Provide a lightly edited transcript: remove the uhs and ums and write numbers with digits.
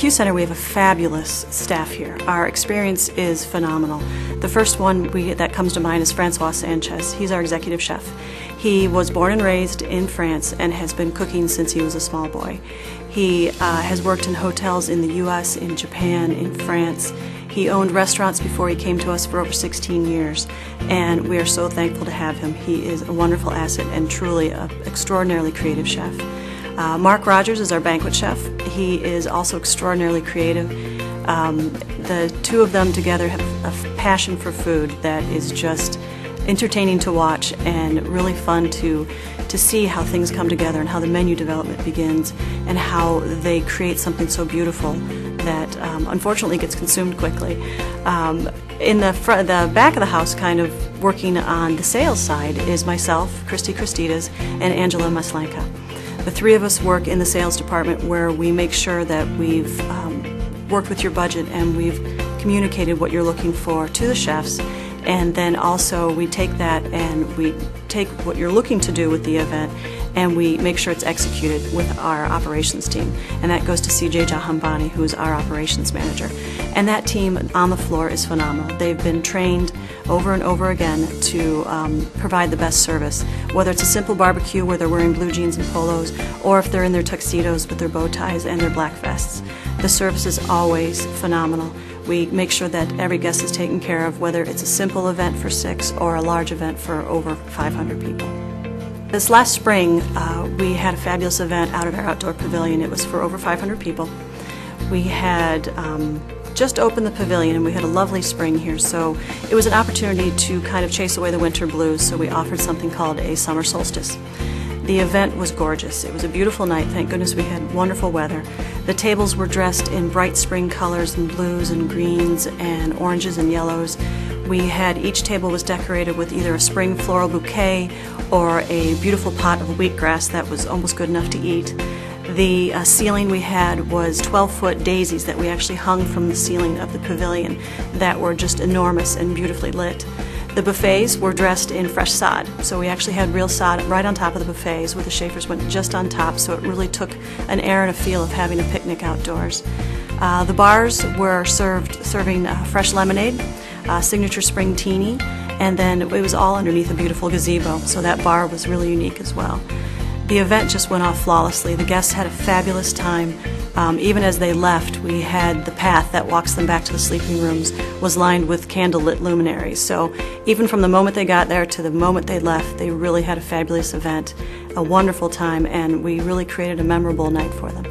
Barbecue Center, we have a fabulous staff here. Our experience is phenomenal. The first one that comes to mind is Francois Sanchez. He's our executive chef. He was born and raised in France and has been cooking since he was a small boy. He has worked in hotels in the U.S., in Japan, in France. He owned restaurants before he came to us for over 16 years, and we are so thankful to have him. He is a wonderful asset and truly an extraordinarily creative chef. Mark Rogers is our banquet chef. He is also extraordinarily creative. The two of them together have a passion for food that is just entertaining to watch and really fun to see how things come together and how the menu development begins and how they create something so beautiful that unfortunately gets consumed quickly. In the back of the house, kind of working on the sales side, is myself, Christy Christitas, and Angela Maslanka. The three of us work in the sales department where we make sure that we've worked with your budget and we've communicated what you're looking for to the chefs, and then also we take that and we take what you're looking to do with the event and we make sure it's executed with our operations team. And that goes to CJ Jahambani, who is our operations manager. And that team on the floor is phenomenal. They've been trained over and over again to provide the best service, whether it's a simple barbecue where they're wearing blue jeans and polos, or if they're in their tuxedos with their bow ties and their black vests. The service is always phenomenal. We make sure that every guest is taken care of, whether it's a simple event for 6 or a large event for over 500 people. This last spring, we had a fabulous event out at our outdoor pavilion. It was for over 500 people. We had just opened the pavilion and we had a lovely spring here, so it was an opportunity to kind of chase away the winter blues, so we offered something called a summer solstice. The event was gorgeous. It was a beautiful night. Thank goodness we had wonderful weather. The tables were dressed in bright spring colors and blues and greens and oranges and yellows. We had, each table was decorated with either a spring floral bouquet or a beautiful pot of wheatgrass that was almost good enough to eat. The ceiling we had was 12-foot daisies that we actually hung from the ceiling of the pavilion that were just enormous and beautifully lit. The buffets were dressed in fresh sod, so we actually had real sod right on top of the buffets, where the Schaefer's went just on top, so it really took an air and a feel of having a picnic outdoors. The bars were serving fresh lemonade, signature spring teeny, and then it was all underneath a beautiful gazebo, so that bar was really unique as well. The event just went off flawlessly. The guests had a fabulous time. Even as they left, we had the path that walks them back to the sleeping rooms was lined with candlelit luminaries. So even from the moment they got there to the moment they left, they really had a fabulous event, a wonderful time, and we really created a memorable night for them.